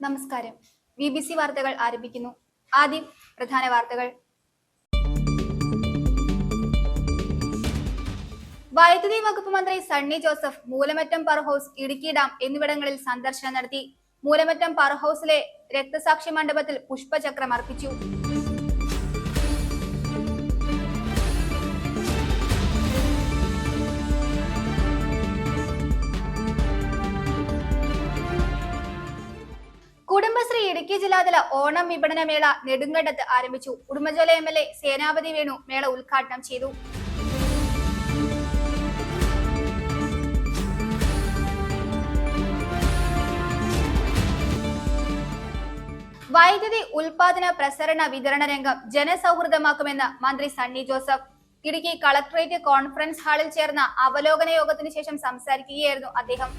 നമസ്കാരം. BBC വാർത്തകൾ ആരംഭിക്കുന്നു. ആദ്യം പ്രധാന വാർത്തകൾ. വൈദ്യുതി വകുപ്പ് മന്ത്രി Sunny Joseph Moolamattam power house, Idukki dam എന്നിവിടങ്ങളിൽ സന്ദർശനം നടത്തി. മൂലമറ്റം പവർ ഹൗസിലെ രക്തസാക്ഷി മണ്ഡപത്തിൽ പുഷ്പചക്രം അർപ്പിച്ചു. കുടുംബശ്രീ ഇടുക്കി ജില്ലാതല ഓണം വിപണന മേള നെടുങ്കണ്ടത്ത് ആരംഭിച്ചു. ഉടുമ്പൻചോല MLA സേനാപതി വേണു മേള ഉദ്ഘാടനം ചെയ്തു. വൈദ്യുതി ഉൽപാദന പ്രസരണ വിതരണ രംഗം ജനസൗഹൃദമാക്കുമെന്ന് മന്ത്രി Sunny Joseph. Idukki collectorate conference ഹാളിൽ ചേർന്ന അവലോകന യോഗത്തിന് ശേഷം സംസാരിക്കുകയായിരുന്നു അദ്ദേഹം.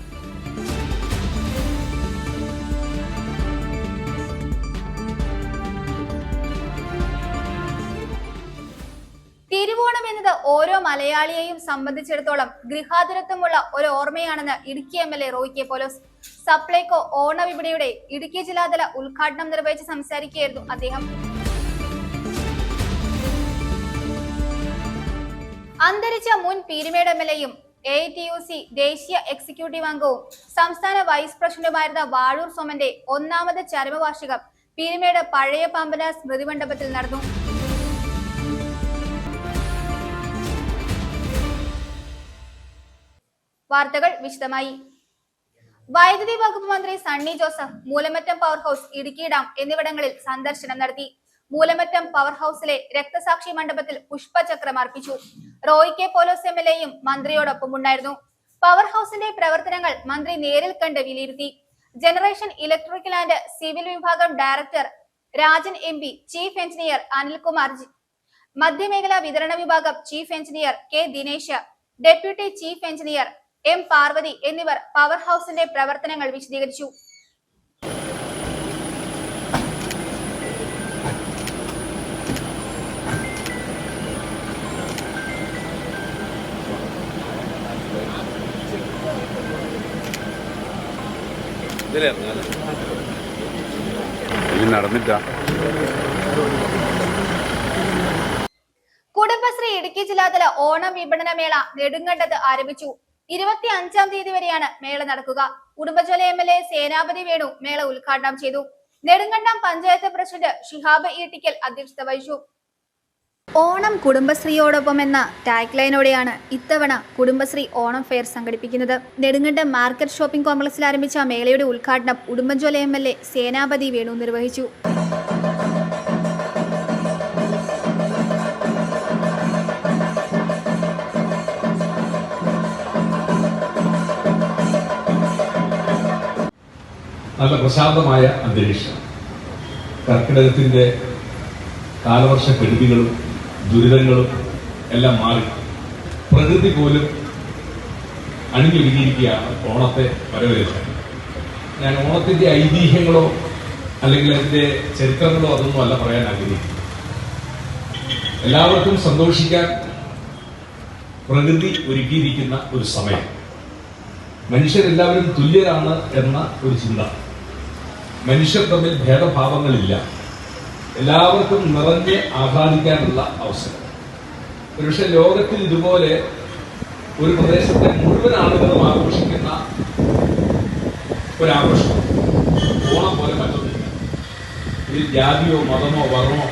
തിരുവോണം എന്നത് ഓരോ മലയാളിയെയും സംബന്ധിച്ചിടത്തോളം ഗൃഹാതുരത്വമുള്ള ഒരു ഓർമ്മയാണെന്ന് ഇടുക്കി MLA റോയ് കെ പോലോസ്. സപ്ലൈകോ ഓണവിപണിയുടെ ഇടുക്കി ജില്ലാതല ഉദ്ഘാടനം നിർവഹിച്ച് സംസാരിക്കുകയായിരുന്നു അദ്ദേഹം. അന്തരിച്ച മുൻ പീരുമേട് MLAയും AITUC ദേശീയ എക്സിക്യൂട്ടീവ് അംഗവും സംസ്ഥാന വൈസ് പ്രസിഡന്റുമായിരുന്ന വാഴൂർ സോമന്റെ ഒന്നാമത് ചരമവാർഷികം പീരുമേട് പഴയ പാമ്പന സ്മൃതി മണ്ഡപത്തിൽ നടന്നു. വാർത്തകൾ വിശദമായി. വൈദ്യുതി വകുപ്പ് മന്ത്രി Sunny Joseph Moolamattam power house, Idukki dam എന്നിവിടങ്ങളിൽ സന്ദർശനം നടത്തി. മൂലമറ്റം പവർ ഹൗസിലെ രക്തസാക്ഷി മണ്ഡപത്തിൽ പുഷ്പചക്രം അർപ്പിച്ചു. റോയ് കെ പോലോസ് MLAയും മന്ത്രിയോടൊപ്പം ഉണ്ടായിരുന്നു. പവർ ഹൗസിന്റെ പ്രവർത്തനങ്ങൾ മന്ത്രി നേരിൽ കണ്ട് വിലയിരുത്തി. ജനറേഷൻ ഇലക്ട്രിക്കൽ ആൻഡ് സിവിൽ വിഭാഗം director Rajan MP, chief engineer Anilkumar, മധ്യമേഖലാ വിതരണ വിഭാഗം chief engineer K Dinesh, deputy chief engineer M Parvathi എന്നിവർ പവർ ഹൗസിന്റെ പ്രവർത്തനങ്ങൾ വിശദീകരിച്ചു. കുടുംബശ്രീ ഇടുക്കി ജില്ലാതല ഓണം വിപണന മേള നെടുങ്കണ്ടത്ത് ആരംഭിച്ചു. 25-ാം തീയതി വരെയാണ് മേള നടക്കുക. ഉടുമ്പൻചോല MLA സേനാപതി വേണു മേള ഉദ്ഘാടനം ചെയ്തു. നെടുങ്കണ്ടം പഞ്ചായത്ത് പ്രസിഡന്റ് ഷിഹാബ് ഈട്ടിക്കൽ അധ്യക്ഷത വഹിച്ചു. ഓണം കുടുംബശ്രീയോടൊപ്പം എന്ന ടാഗ് ലൈനോടെയാണ് ഇത്തവണ കുടുംബശ്രീ ഓണം ഫെയർ സംഘടിപ്പിക്കുന്നത്. നെടുങ്കണ്ടം മാർക്കറ്റ് ഷോപ്പിംഗ് കോംപ്ലക്സിൽ ആരംഭിച്ച മേളയുടെ ഉദ്ഘാടനം ഉടുമ്പൻചോല MLA സേനാപതി വേണു നിർവഹിച്ചു. നല്ല പ്രശാന്തമായ അന്തരീക്ഷം. കർക്കിടകത്തിൻ്റെ കാലവർഷക്കെടുതികളും ദുരിതങ്ങളും എല്ലാം മാറി പ്രകൃതി പോലും അണിഞ്ഞൊരുങ്ങിയിരിക്കുകയാണ് ഓണത്തെ വരവേൽക്കാൻ. ഞാൻ ഓണത്തിൻ്റെ ഐതിഹ്യങ്ങളോ അല്ലെങ്കിൽ അതിൻ്റെ ചരിത്രങ്ങളോ അതൊന്നും അല്ല പറയാൻ ആഗ്രഹിക്കുന്നു. എല്ലാവർക്കും സന്തോഷിക്കാൻ പ്രകൃതി ഒരുക്കിയിരിക്കുന്ന ഒരു സമയം. മനുഷ്യരെല്ലാവരും തുല്യരാണ് എന്ന ഒരു ചിന്ത. മനുഷ്യർ തമ്മിൽ ഭേദഭാവങ്ങളില്ല. എല്ലാവർക്കും നിറഞ്ഞ് ആഹ്ലാദിക്കാനുള്ള അവസരം. പക്ഷെ ലോകത്തിൽ ഇതുപോലെ ഒരു പ്രദേശത്തെ മുഴുവൻ ആളുകളും ആഘോഷിക്കുന്ന ഒരാഘോഷം ഓണം പോലെ മറ്റൊന്നില്ല. ഇതിൽ ജാതിയോ മതമോ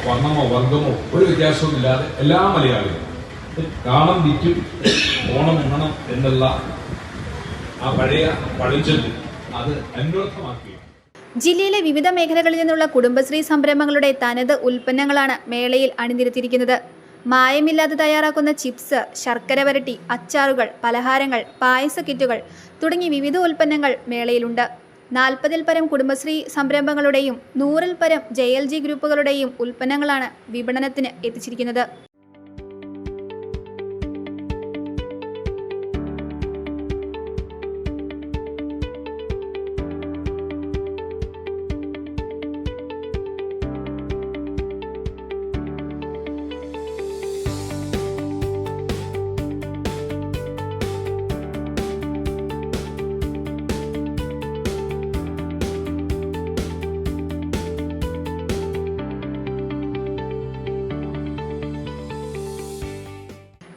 വർണ്ണമോ വർഗമോ ഒരു വ്യത്യാസവും ഇല്ലാതെ എല്ലാ മലയാളികളും കാണം വിറ്റും ഓണം ഉണ്ണണം എന്നുള്ള ആ പഴയ പഴഞ്ചൊല്ല് അത് അന്വർത്ഥമാക്കി. ജില്ലയിലെ വിവിധ മേഖലകളിൽ നിന്നുള്ള കുടുംബശ്രീ സംരംഭങ്ങളുടെ തനത് ഉൽപ്പന്നങ്ങളാണ് മേളയിൽ അണിനിരത്തിയിരിക്കുന്നത്. മായമില്ലാതെ തയ്യാറാക്കുന്ന ചിപ്സ്, ശർക്കര വരട്ടി, അച്ചാറുകൾ, പലഹാരങ്ങൾ, പായസ കിറ്റുകൾ തുടങ്ങി വിവിധ ഉൽപ്പന്നങ്ങൾ മേളയിലുണ്ട്. 40-ൽ പരം കുടുംബശ്രീ സംരംഭങ്ങളുടെയും 100-ൽ പരം JLG ഗ്രൂപ്പുകളുടെയും ഉൽപ്പന്നങ്ങളാണ് വിപണനത്തിന് എത്തിച്ചിരിക്കുന്നത്.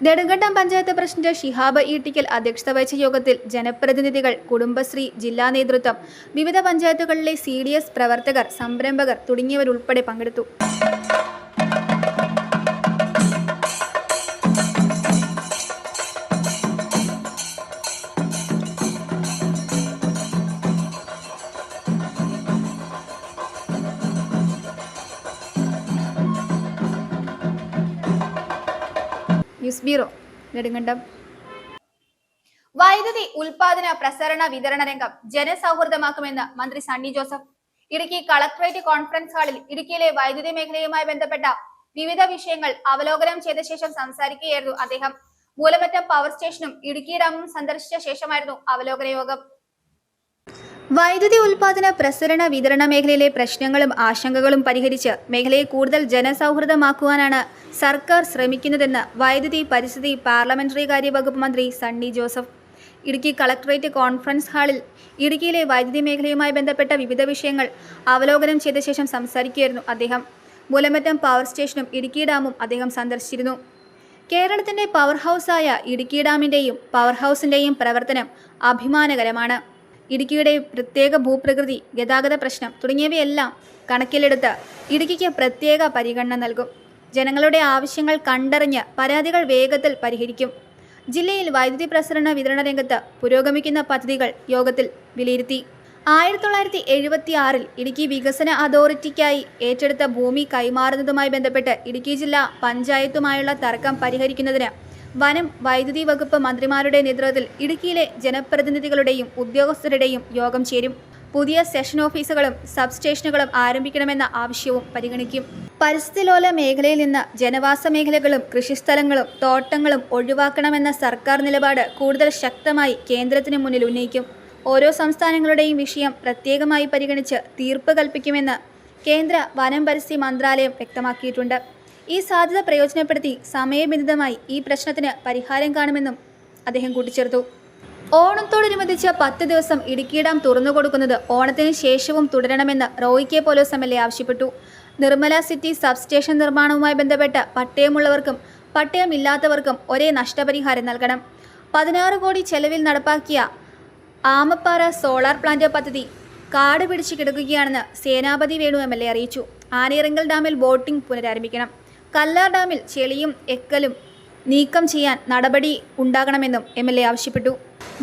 നെടുങ്കണ്ടം പഞ്ചായത്ത് പ്രസിഡന്റ് ഷിഹാബ് ഈട്ടിക്കൽ അധ്യക്ഷത വഹിച്ച യോഗത്തിൽ ജനപ്രതിനിധികൾ, കുടുംബശ്രീ ജില്ലാ നേതൃത്വം, വിവിധ പഞ്ചായത്തുകളിലെ CDS പ്രവർത്തകർ, സംരംഭകർ തുടങ്ങിയവരുൾപ്പെടെ പങ്കെടുത്തു. News bureau, Nedumkandam. വൈദ്യുതി ഉൽപാദന, പ്രസരണ, വിതരണ രംഗം ജനസൗഹൃദമാക്കുമെന്ന് മന്ത്രി Sunny Joseph. Idukki collectorate conference ഹാളിൽ ഇടുക്കിയിലെ വൈദ്യുതി മേഖലയുമായി ബന്ധപ്പെട്ട വിവിധ വിഷയങ്ങൾ അവലോകനം ചെയ്ത ശേഷം സംസാരിക്കുകയായിരുന്നു അദ്ദേഹം. മൂലമറ്റം പവർ സ്റ്റേഷനും ഇടുക്കി ഡാമും സന്ദർശിച്ച ശേഷമായിരുന്നു അവലോകന യോഗം. വൈദ്യുതി ഉൽപാദന, പ്രസരണ, വിതരണ മേഖലയിലെ പ്രശ്നങ്ങളും ആശങ്കകളും പരിഹരിച്ച് മേഖലയെ കൂടുതൽ ജനസൗഹൃദമാക്കുവാനാണ് സർക്കാർ ശ്രമിക്കുന്നതെന്ന് വൈദ്യുതി, പരിസ്ഥിതി, പാർലമെന്ററി കാര്യ വകുപ്പ് മന്ത്രി Sunny Joseph Idukki collectorate conference ഹാളിൽ ഇടുക്കിയിലെ വൈദ്യുതി മേഖലയുമായി ബന്ധപ്പെട്ട വിവിധ വിഷയങ്ങൾ അവലോകനം ചെയ്ത ശേഷം സംസാരിക്കുകയായിരുന്നു അദ്ദേഹം. മൂലമറ്റം പവർ സ്റ്റേഷനും ഇടുക്കി ഡാമും അദ്ദേഹം സന്ദർശിച്ചിരുന്നു. കേരളത്തിന്റെ പവർ ഹൗസായ ഇടുക്കി ഡാമിന്റെയും പവർ ഹൗസിന്റെയും പ്രവർത്തനം അഭിമാനകരമാണ്. ഇടുക്കിയുടെ പ്രത്യേക ഭൂപ്രകൃതി, ഗതാഗത പ്രശ്നം തുടങ്ങിയവയെല്ലാം കണക്കിലെടുത്ത് ഇടുക്കിക്ക് പ്രത്യേക പരിഗണന നൽകും. ജനങ്ങളുടെ ആവശ്യങ്ങൾ കണ്ടറിഞ്ഞ് പരാതികൾ വേഗത്തിൽ പരിഹരിക്കും. ജില്ലയിൽ വൈദ്യുതി പ്രസരണ വിതരണ രംഗത്ത് പുരോഗമിക്കുന്ന പദ്ധതികൾ യോഗത്തിൽ വിലയിരുത്തി. 1976 ഇടുക്കി വികസന അതോറിറ്റിക്കായി ഏറ്റെടുത്ത ഭൂമി കൈമാറുന്നതുമായി ബന്ധപ്പെട്ട് ഇടുക്കി ജില്ലാ പഞ്ചായത്തുമായുള്ള തർക്കം പരിഹരിക്കുന്നതിന് വനം, വൈദ്യുതി വകുപ്പ് മന്ത്രിമാരുടെ നേതൃത്വത്തിൽ ഇടുക്കിയിലെ ജനപ്രതിനിധികളുടെയും ഉദ്യോഗസ്ഥരുടെയും യോഗം ചേരും. പുതിയ സെഷൻ ഓഫീസുകളും സബ് സ്റ്റേഷനുകളും ആരംഭിക്കണമെന്ന ആവശ്യവും പരിഗണിക്കും. പരിസ്ഥിതിലോല മേഖലയിൽ നിന്ന് ജനവാസ മേഖലകളും കൃഷിസ്ഥലങ്ങളും തോട്ടങ്ങളും ഒഴിവാക്കണമെന്ന സർക്കാർ നിലപാട് കൂടുതൽ ശക്തമായി കേന്ദ്രത്തിന് മുന്നിൽ ഉന്നയിക്കും. ഓരോ സംസ്ഥാനങ്ങളുടെയും വിഷയം പ്രത്യേകമായി പരിഗണിച്ച് തീർപ്പ് കൽപ്പിക്കുമെന്ന് കേന്ദ്ര വനം പരിസ്ഥിതി മന്ത്രാലയം വ്യക്തമാക്കിയിട്ടുണ്ട്. ഈ സാധ്യത പ്രയോജനപ്പെടുത്തി സമയബന്ധിതമായി ഈ പ്രശ്നത്തിന് പരിഹാരം കാണുമെന്നും അദ്ദേഹം കൂട്ടിച്ചേർത്തു. ഓണത്തോടനുബന്ധിച്ച് 10 ദിവസം ഇടുക്കി ഡാം തുറന്നുകൊടുക്കുന്നത് ഓണത്തിന് ശേഷവും തുടരണമെന്ന് റോയി കെ പോലോസ് MLA ആവശ്യപ്പെട്ടു. നിർമ്മല സിറ്റി സബ് സ്റ്റേഷൻ നിർമ്മാണവുമായി ബന്ധപ്പെട്ട് പട്ടയമുള്ളവർക്കും പട്ടയമില്ലാത്തവർക്കും ഒരേ നഷ്ടപരിഹാരം നൽകണം. 16 കോടി ചെലവിൽ നടപ്പാക്കിയ ആമപ്പാറ സോളാർ പ്ലാന്റ് പദ്ധതി കാട് പിടിച്ച് കിടക്കുകയാണെന്ന് സേനാപതി വേണു MLA അറിയിച്ചു. ആനയിറങ്കൽ ഡാമിൽ ബോട്ടിംഗ് പുനരാരംഭിക്കണം. കല്ലാർ ഡാമിൽ ചെളിയും എക്കലും നീക്കം ചെയ്യാൻ നടപടി ഉണ്ടാകണമെന്നും MLA ആവശ്യപ്പെട്ടു.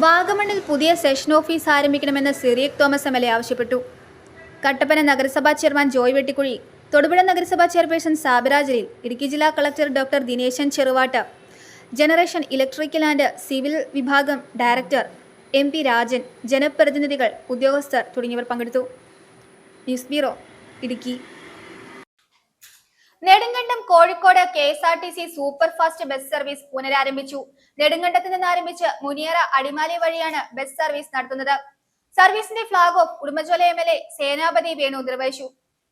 വാഗമണ്ണിൽ പുതിയ സെഷൻ ഓഫീസ് ആരംഭിക്കണമെന്ന് സിറിയക് തോമസ് MLA ആവശ്യപ്പെട്ടു. കട്ടപ്പന നഗരസഭാ ചെയർമാൻ ജോയ് വെട്ടിക്കുഴി, തൊടുപുഴ നഗരസഭാ ചെയർപേഴ്സൺ സാബിറ ജലീൽ, ഇടുക്കി ജില്ലാ collector doctor Dineshan Cheruvattu, generation electrical and civil വിഭാഗം ഡയറക്ടർ MP രാജൻ, ജനപ്രതിനിധികൾ, ഉദ്യോഗസ്ഥർ തുടങ്ങിയവർ പങ്കെടുത്തു. News bureau, Idukki. Nedumkandam Kozhikode KSRTC super fast bus service പുനരാരംഭിച്ചു. നെടുങ്കണ്ടത്ത് നിന്ന് ആരംഭിച്ച് മുനിയറ അടിമാലി വഴിയാണ് ബസ് സർവീസ് നടത്തുന്നത്. സർവീസിന്റെ ഫ്ളാഗ് ഓഫ് ഉടുമ്പൻചോല MLA സേനാപതി വേണു നിർവഹിച്ചു.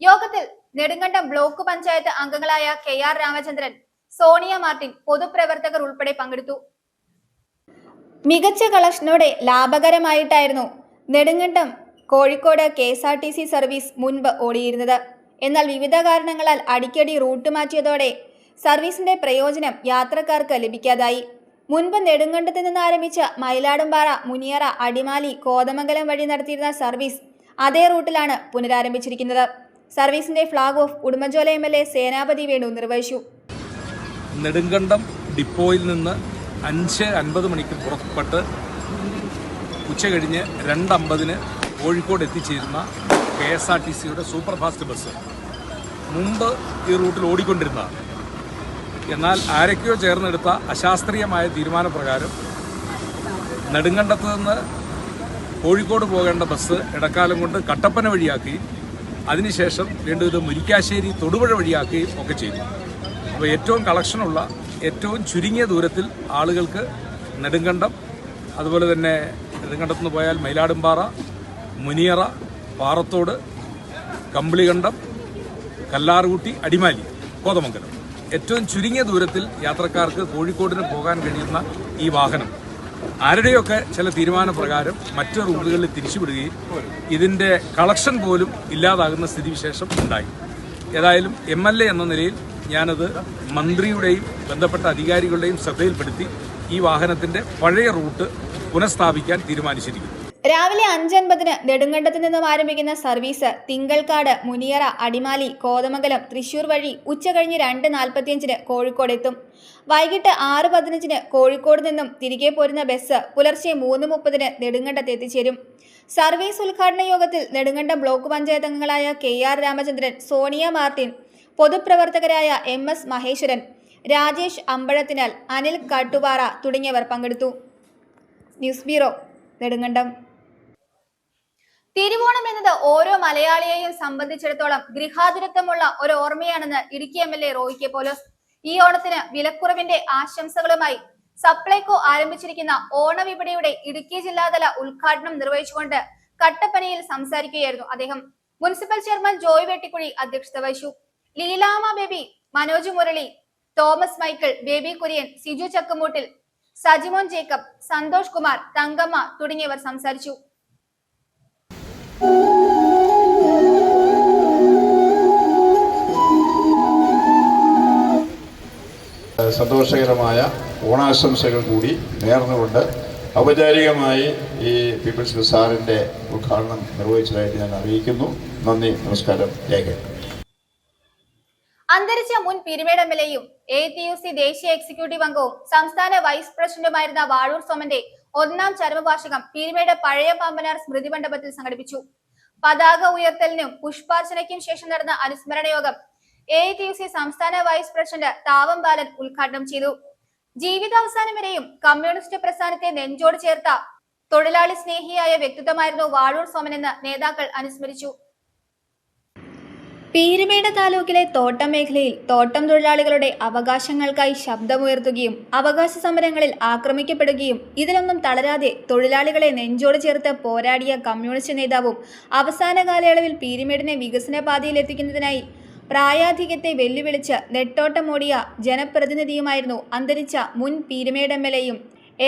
യോഗത്തിൽ നെടുങ്കണ്ടം ബ്ലോക്ക് പഞ്ചായത്ത് അംഗങ്ങളായ KR രാമചന്ദ്രൻ, സോണിയ മാർട്ടിൻ, പൊതുപ്രവർത്തകർ ഉൾപ്പെടെ പങ്കെടുത്തു. മികച്ച കളക്ഷനോടെ ലാഭകരമായിട്ടായിരുന്നു നെടുങ്കണ്ടം കോഴിക്കോട് KSRTC സർവീസ് മുൻപ് ഓടിയിരുന്നത്. എന്നാൽ വിവിധ കാരണങ്ങളാൽ അടിക്കടി റൂട്ട് മാറ്റിയതോടെ സർവീസിന്റെ പ്രയോജനം യാത്രക്കാർക്ക് ലഭിക്കാതായി. മുൻപ് നെടുങ്കണ്ടത്ത് നിന്ന് ആരംഭിച്ച മയിലാടുംപാറ, മുനിയറ, അടിമാലി, കോതമംഗലം വഴി നടത്തിയിരുന്ന സർവീസ് അതേ റൂട്ടിലാണ് പുനരാരംഭിച്ചിരിക്കുന്നത്. സർവീസിന്റെ ഫ്ളാഗ് ഓഫ് ഉടുമ്പൻചോല MLA സേനാപതി വേണു നിർവഹിച്ചു. നെടുങ്കണ്ടം ഡിപ്പോയിൽ നിന്ന് 5:50 മണിക്ക് പുറപ്പെട്ട് ഉച്ചകഴിഞ്ഞ് 2:50 കോഴിക്കോട് എത്തിച്ചേരുന്ന KSRTCയുടെ സൂപ്പർ ഫാസ്റ്റ് ബസ് മുമ്പ് ഈ റൂട്ടിൽ ഓടിക്കൊണ്ടിരുന്നതാണ്. എന്നാൽ ആരൊക്കെയോ ചേർന്നെടുത്ത അശാസ്ത്രീയമായ തീരുമാനപ്രകാരം നെടുങ്കണ്ടത്ത് നിന്ന് കോഴിക്കോട് പോകേണ്ട ബസ് ഇടക്കാലം കൊണ്ട് കട്ടപ്പന വഴിയാക്കുകയും അതിനുശേഷം വീണ്ടും ഇത് മുരിക്കാശ്ശേരി, തൊടുപുഴ വഴിയാക്കുകയും ഒക്കെ ചെയ്തു. അപ്പോൾ ഏറ്റവും കളക്ഷനുള്ള, ഏറ്റവും ചുരുങ്ങിയ ദൂരത്തിൽ ആളുകൾക്ക് നെടുങ്കണ്ടം, അതുപോലെ തന്നെ നെടുങ്കണ്ടത്ത് നിന്ന് പോയാൽ മയിലാടുംപാറ, മുനിയറ, പാറത്തോട്, കമ്പിളികണ്ടം, കല്ലാർകുട്ടി, അടിമാലി, കോതമംഗലം, ഏറ്റവും ചുരുങ്ങിയ ദൂരത്തിൽ യാത്രക്കാർക്ക് കോഴിക്കോടിന് പോകാൻ കഴിയുന്ന ഈ വാഹനം ആരുടെയൊക്കെ ചില തീരുമാനപ്രകാരം മറ്റ് റൂട്ടുകളിൽ തിരിച്ചുവിടുകയും ഇതിൻ്റെ കളക്ഷൻ പോലും ഇല്ലാതാകുന്ന സ്ഥിതിവിശേഷം ഉണ്ടായി. ഏതായാലും MLA എന്ന നിലയിൽ ഞാനത് മന്ത്രിയുടെയും ബന്ധപ്പെട്ട അധികാരികളുടെയും ശ്രദ്ധയിൽപ്പെടുത്തി ഈ വാഹനത്തിൻ്റെ പഴയ റൂട്ട് പുനഃസ്ഥാപിക്കാൻ തീരുമാനിച്ചിരിക്കുന്നു. രാവിലെ 5:50 നെടുങ്കണ്ടത്ത് നിന്നും ആരംഭിക്കുന്ന സർവീസ് തിങ്കൾക്കാട്, മുനിയറ, അടിമാലി, കോതമംഗലം, തൃശൂർ വഴി ഉച്ചകഴിഞ്ഞ് 2:45 കോഴിക്കോട് എത്തും. വൈകിട്ട് 6:15 കോഴിക്കോട് നിന്നും തിരികെ പോരുന്ന ബസ് പുലർച്ചെ 3:30 നെടുങ്കണ്ടത്ത് എത്തിച്ചേരും. സർവീസ് ഉദ്ഘാടന യോഗത്തിൽ നെടുങ്കണ്ടം ബ്ലോക്ക് പഞ്ചായത്ത് അംഗങ്ങളായ KR രാമചന്ദ്രൻ, സോണിയ മാർട്ടിൻ, പൊതുപ്രവർത്തകരായ MS മഹേശ്വരൻ, രാജേഷ് അമ്പഴത്തിനാൽ, അനിൽ കാട്ടുപാറ തുടങ്ങിയവർ പങ്കെടുത്തു. News bureau, Nedumkandam. തിരുവോണം എന്നത് ഓരോ മലയാളിയെയും സംബന്ധിച്ചിടത്തോളം ഗൃഹാതുരത്വമുള്ള ഒരു ഓർമ്മയാണെന്ന് ഇടുക്കി MLA റോയി കെ പോലോസ് ഈ ഓണത്തിന് വിലക്കുറവിന്റെ ആശംസകളുമായി സപ്ലൈകോ ആരംഭിച്ചിരിക്കുന്ന ഓണവിപണിയുടെ ഇടുക്കി ജില്ലാതല ഉദ്ഘാടനം നിർവഹിച്ചുകൊണ്ട് കട്ടപ്പനയിൽ സംസാരിക്കുകയായിരുന്നു അദ്ദേഹം. മുനിസിപ്പൽ ചെയർമാൻ ജോയ് വെട്ടിക്കുഴി അധ്യക്ഷത വഹിച്ചു. ലീലാമ ബേബി, മനോജ് മുരളി, തോമസ് മൈക്കിൾ, ബേബി കുര്യൻ, സിജു ചക്കുമൂട്ടിൽ, സജിമോൻ ജേക്കബ്, സന്തോഷ് കുമാർ, തങ്കമ്മ തുടങ്ങിയവർ സംസാരിച്ചു. സന്തോഷകരമായ ഓണാശംസകൾ കൂടി നേർന്നുകൊണ്ട് ഔപചാരികമായി ഈ പീപ്പിൾസ് ബസാറിൻ്റെ ഉദ്ഘാടനം നിർവഹിച്ചതായിട്ട് ഞാൻ അറിയിക്കുന്നു. നന്ദി, നമസ്കാരം, ജയ്. അന്തരിച്ച മുൻ പീരുമേട് MLAയും ATUC ദേശീയ എക്സിക്യൂട്ടീവ് അംഗവും സംസ്ഥാന വൈസ് പ്രസിഡന്റുമായിരുന്ന വാഴൂർ സോമന്റെ 1ാം ചരമവാർഷികം പീരുമേട് പഴയ പാമ്പനാർ സ്മൃതി മണ്ഡപത്തിൽ സംഘടിപ്പിച്ചു. പതാക ഉയർത്തലിനും പുഷ്പാർച്ചനയ്ക്കും ശേഷം നടന്ന അനുസ്മരണ യോഗം ATUC സംസ്ഥാന വൈസ് പ്രസിഡന്റ് താവം ബാലൻ ഉദ്ഘാടനം ചെയ്തു. ജീവിതാവസാനം വരെയും കമ്മ്യൂണിസ്റ്റ് പ്രസ്ഥാനത്തെ നെഞ്ചോട് ചേർത്ത തൊഴിലാളി സ്നേഹിയായ വ്യക്തിത്വമായിരുന്നു വാഴൂർ സോമനെന്ന് നേതാക്കൾ അനുസ്മരിച്ചു. പീരുമേട് താലൂക്കിലെ തോട്ടം മേഖലയിൽ തോട്ടം തൊഴിലാളികളുടെ അവകാശങ്ങൾക്കായി ശബ്ദമുയർത്തുകയും അവകാശ സമരങ്ങളിൽ ആക്രമിക്കപ്പെടുകയും ഇതിലൊന്നും തളരാതെ തൊഴിലാളികളെ നെഞ്ചോട് ചേർത്ത് പോരാടിയ കമ്മ്യൂണിസ്റ്റ് നേതാവും അവസാന കാലയളവിൽ പീരുമേടിനെ വികസന പാതയിലെത്തിക്കുന്നതിനായി പ്രായാധിക്യത്തെ വെല്ലുവിളിച്ച് നെട്ടോട്ടമോടിയ ജനപ്രതിനിധിയുമായിരുന്നു അന്തരിച്ച മുൻ പീരുമേട് MLAയും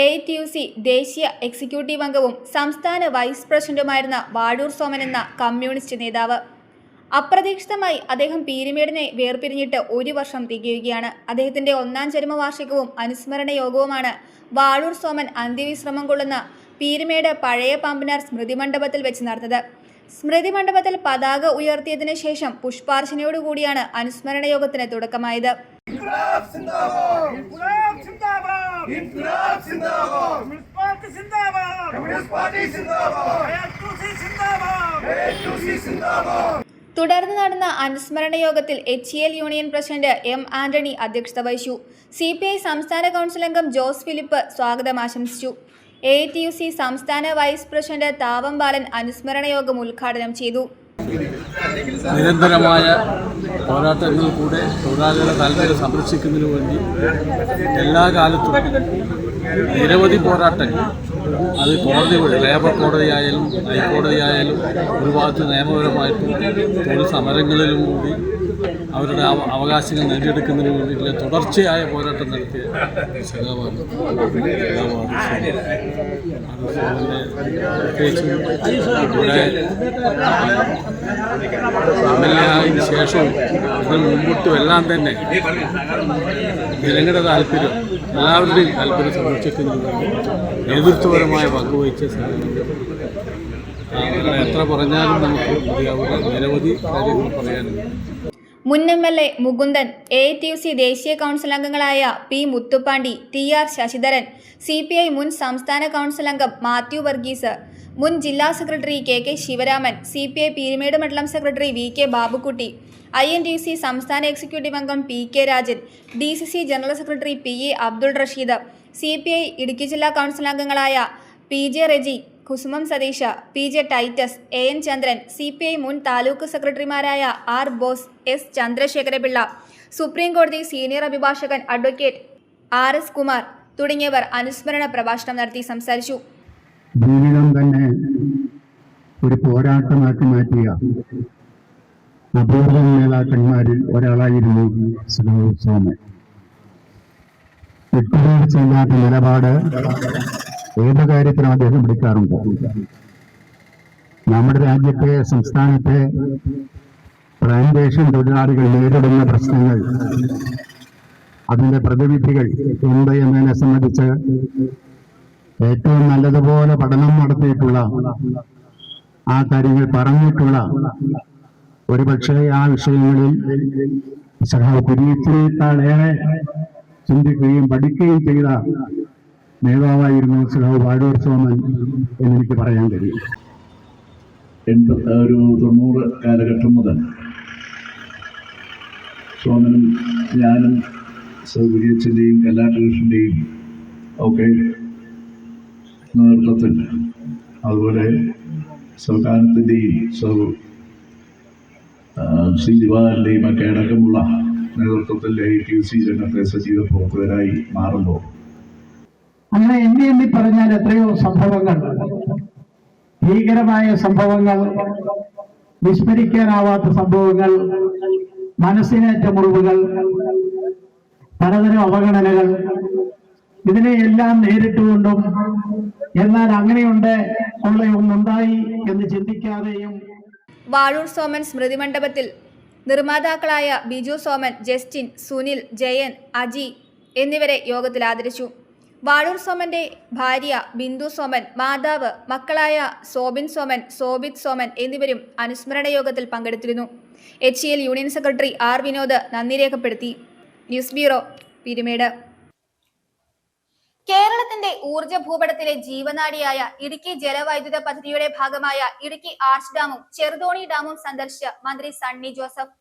ATUC ദേശീയ എക്സിക്യൂട്ടീവ് അംഗവും സംസ്ഥാന വൈസ് പ്രസിഡന്റുമായിരുന്ന വാഴൂർ സോമൻ എന്ന കമ്മ്യൂണിസ്റ്റ് നേതാവ്. അപ്രതീക്ഷിതമായി അദ്ദേഹം പീരുമേടിനെ വേർപിരിഞ്ഞിട്ട് 1 വർഷം തികയുകയാണ്. അദ്ദേഹത്തിന്റെ 1ാം ചരമവാർഷികവും അനുസ്മരണ യോഗവുമാണ് വാഴൂർ സോമൻ അന്ത്യവിശ്രമം കൊള്ളുന്ന പീരുമേട് പഴയ പാമ്പനാർ സ്മൃതി മണ്ഡപത്തിൽ വെച്ച് നടന്നത്. സ്മൃതി മണ്ഡപത്തിൽ പതാക ഉയർത്തിയതിനു ശേഷം പുഷ്പാർച്ചനയോടുകൂടിയാണ് അനുസ്മരണ യോഗത്തിന് തുടക്കമായത്. തുടർന്ന് നടന്ന അനുസ്മരണ യോഗത്തിൽ HEL union president M Antony അധ്യക്ഷത വഹിച്ചു. CPI സംസ്ഥാന കൗൺസിൽ അംഗം ജോസ് ഫിലിപ്പ് സ്വാഗതം ആശംസിച്ചു. ATUC സംസ്ഥാന വൈസ് പ്രസിഡന്റ് താവം ബാലൻ അനുസ്മരണ യോഗം ഉദ്ഘാടനം ചെയ്തു. നിരന്തരമായ പോരാട്ടങ്ങളിൽ കൂടെ തൊഴിലാളികളുടെ താല്പര്യം സംരക്ഷിക്കുന്നതിനു വേണ്ടി എല്ലാ കാലത്തും നിരവധി പോരാട്ടങ്ങൾ, അത് കോടതി വഴി ലേബർ കോടതിയായാലും ഹൈക്കോടതിയായാലും ഒരു ഭാഗത്ത് നിയമപരമായിട്ടും തൊഴിൽ സമരങ്ങളിലും കൂടി അവരുടെ അവകാശങ്ങൾ നേടിയെടുക്കുന്നതിന് വേണ്ടിയിട്ടുള്ള തുടർച്ചയായ പോരാട്ടം നടത്തിയ സഖാവാണ്. പ്രത്യേകിച്ചും ഇവിടെ MLA ആയതിനു ശേഷവും ഇതിന് മുമ്പോട്ടും എല്ലാം തന്നെ ജനങ്ങളുടെ താല്പര്യം, എല്ലാവരുടെയും താല്പര്യം സംരക്ഷിക്കുന്നതിന് നേതൃത്വപരമായ പങ്കുവഹിച്ച എത്ര പറഞ്ഞാലും നമുക്ക് മതിയാവുന്ന നിരവധി കാര്യങ്ങൾ പറയാനുണ്ട്. മുൻ MLA മുകുന്ദൻ, ATUC ദേശീയ കൗൺസിൽ അംഗങ്ങളായ P Muthupandi, TR Sasidharan, CPI മുൻ സംസ്ഥാന കൗൺസിൽ അംഗം മാത്യു വർഗീസ്, മുൻ ജില്ലാ secretary KK Sivaraman, CPI Peermade മണ്ഡലം സെക്രട്ടറി VK ബാബുക്കുട്ടി, INTUC സംസ്ഥാന എക്സിക്യൂട്ടീവ് അംഗം PK Rajan, DCC general secretary PA Abdul Rasheed, CPI Idukki ജില്ലാ കൗൺസിൽ അംഗങ്ങളായ PJ Reji, Kusumam Satheesha, PJ Titus, AN Chandran, CPI മുൻ താലൂക്ക് സെക്രട്ടറിമാരായ R Bose, S Chandrasekharapillai, supreme കോടതി സീനിയർ അഭിഭാഷകൻ അഡ്വക്കേറ്റ് RS കുമാർ തുടങ്ങിയവർ അനുസ്മരണ പ്രഭാഷണം നടത്തി സംസാരിച്ചു. ജീവിതം തന്നെ ഒരു പോരാട്ടമാക്കി മാറ്റിയ അപൂർവ നേതാക്കന്മാരിൽ ഒരാളായിരുന്നു സോമൻ. വിട്ടുവീഴ്ചയില്ലാത്ത നിലപാട് ഏത് കാര്യത്തിനും അദ്ദേഹം എടുക്കാറുണ്ട്. നമ്മുടെ രാജ്യത്തെ, സംസ്ഥാനത്തെ പ്ലാന്റേഷൻ തൊഴിലാളികൾ നേരിടുന്ന പ്രശ്നങ്ങൾ, അതിന്റെ പ്രതിവിധികൾ എന്ത് എന്നതിനെ സംബന്ധിച്ച് ഏറ്റവും നല്ലതുപോലെ പഠനം നടത്തിയിട്ടുള്ള, ആ കാര്യങ്ങൾ പറഞ്ഞിട്ടുള്ള, ഒരുപക്ഷെ ആ വിഷയങ്ങളിൽ സഖാവ് കുര്യച്ചേക്കാളേറെ ചിന്തിക്കുകയും പഠിക്കുകയും ചെയ്ത നേതാവായിരുന്നു സഖാവ് വാഴൂർ സോമൻ എന്നെനിക്ക് പറയാൻ കഴിയും. 90 കാലഘട്ടം മുതൽ സോമനും ഞാനും കുര്യച്ചൻ്റെയും കല്ലാട്ടകൃഷ്ണൻ്റെയും ഒക്കെ നേതൃത്വത്തിൽ, അതുപോലെ സർക്കാരത്തിൻ്റെയും സി ദിവാകരൻ്റെയും ഒക്കെ അടക്കമുള്ള നേതൃത്വത്തിൽ AITUC രംഗത്തെ സജീവ പ്രവർത്തകരായി മാറുമ്പോൾ അങ്ങനെ എണ്ണി പറഞ്ഞാൽ എത്രയോ സംഭവങ്ങൾ, ഭീകരമായ സംഭവങ്ങൾ, വിസ്മരിക്കാനാവാത്ത സംഭവങ്ങൾ, മനസ്സിനേറ്റ മുറിവുകൾ, പലതരം അവഗണനകൾ, ഇതിനെയെല്ലാം നേരിട്ടുകൊണ്ടും എന്നാൽ അങ്ങനെയുണ്ട് ഒന്നുണ്ടായി എന്ന് ചിന്തിക്കാതെയും വാഴൂർ സോമൻ സ്മൃതി മണ്ഡപത്തിൽ നിർമ്മാതാക്കളായ ബിജു സോമൻ, ജസ്റ്റിൻ, സുനിൽ, ജയൻ, അജി എന്നിവരെ യോഗത്തിൽ ആദരിച്ചു. വാഴൂർ സോമന്റെ ഭാര്യ ബിന്ദു സോമൻ, മാതാവ്, മക്കളായ സോബിൻ സോമൻ, സോബിത് സോമൻ എന്നിവരും അനുസ്മരണ യോഗത്തിൽ പങ്കെടുത്തിരുന്നു. HCL union secretary R Vinod നന്ദി രേഖപ്പെടുത്തി. News bureau, Peermade. കേരളത്തിന്റെ ഊർജ്ജ ഭൂപടത്തിലെ ജീവനാഡിയായ ഇടുക്കി ജലവൈദ്യുത പദ്ധതിയുടെ ഭാഗമായ ഇടുക്കി ആർച്ച് ഡാമും ചെറുതോണി ഡാമും സന്ദർശിച്ച മന്ത്രി സണ്ണി ജോസഫ്.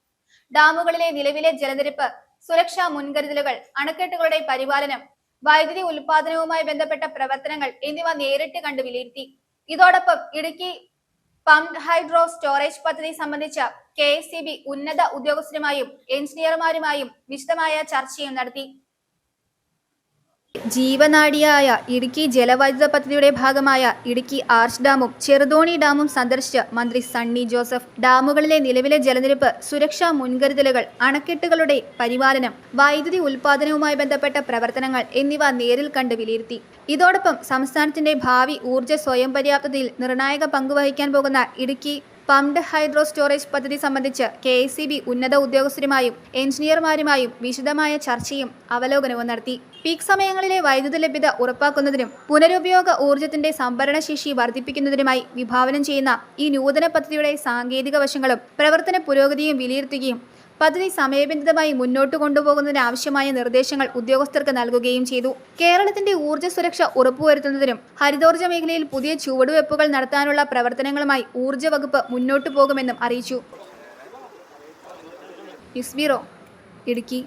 ഡാമുകളിലെ നിലവിലെ ജലനിരപ്പ്, സുരക്ഷാ മുൻകരുതലുകൾ, അണക്കെട്ടുകളുടെ പരിപാലനം, വൈദ്യുതി ഉൽപാദനവുമായി ബന്ധപ്പെട്ട പ്രവർത്തനങ്ങൾ എന്നിവ നേരിട്ട് കണ്ട് വിലയിരുത്തി. ഇതോടൊപ്പം ഇടുക്കി പംപ്ഡ് ഹൈഡ്രോ സ്റ്റോറേജ് പദ്ധതി സംബന്ധിച്ച KSEB ഉന്നത ഉദ്യോഗസ്ഥരുമായും എഞ്ചിനീയർമാരുമായും വിശദമായ ചർച്ചയും നടത്തി. ജീവനാഡിയായ ഇടുക്കി ജലവൈദ്യുത പദ്ധതിയുടെ ഭാഗമായ ഇടുക്കി ആർച്ച് ഡാമും ചെറുതോണി ഡാമും സന്ദർശിച്ച മന്ത്രി സണ്ണി ജോസഫ് ഡാമുകളിലെ നിലവിലെ ജലനിരപ്പ്, സുരക്ഷാ മുൻകരുതലുകൾ, അണക്കെട്ടുകളുടെ പരിപാലനം, വൈദ്യുതി ഉൽപാദനവുമായി ബന്ധപ്പെട്ട പ്രവർത്തനങ്ങൾ എന്നിവ നേരിൽ കണ്ട് വിലയിരുത്തി. ഇതോടൊപ്പം സംസ്ഥാനത്തിന്റെ ഭാവി ഊർജ്ജ സ്വയം പര്യാപ്തതയിൽ നിർണായക പങ്കുവഹിക്കാൻ പോകുന്ന ഇടുക്കി പംപ്ഡ് ഹൈഡ്രോ സ്റ്റോറേജ് പദ്ധതി സംബന്ധിച്ച് KSEB ഉന്നത ഉദ്യോഗസ്ഥരുമായും എഞ്ചിനീയർമാരുമായും വിശദമായ ചർച്ചയും അവലോകനവും നടത്തി. പീക്ക് സമയങ്ങളിലെ വൈദ്യുത ലഭ്യത ഉറപ്പാക്കുന്നതിനും പുനരുപയോഗ ഊർജ്ജത്തിന്റെ സംഭരണശേഷി വർദ്ധിപ്പിക്കുന്നതിനുമായി വിഭാവനം ചെയ്യുന്ന ഈ നൂതന പദ്ധതിയുടെ സാങ്കേതിക വശങ്ങളും പ്രവർത്തന പുരോഗതിയും വിലയിരുത്തുകയും പദ്ധതി സമയബന്ധിതമായി മുന്നോട്ട് കൊണ്ടുപോകുന്നതിന് ആവശ്യമായ നിർദ്ദേശങ്ങൾ ഉദ്യോഗസ്ഥർക്ക് നൽകുകയും ചെയ്തു. കേരളത്തിന്റെ ഊർജ്ജ സുരക്ഷ ഉറപ്പുവരുത്തുന്നതിനും ഹരിതോർജ്ജ മേഖലയിൽ പുതിയ ചുവടുവയ്പ്പുകൾ നടത്താനുള്ള പ്രവർത്തനങ്ങളുമായി ഊർജ്ജ വകുപ്പ് മുന്നോട്ടു പോകുമെന്നും അറിയിച്ചു. News bureau, Idukki.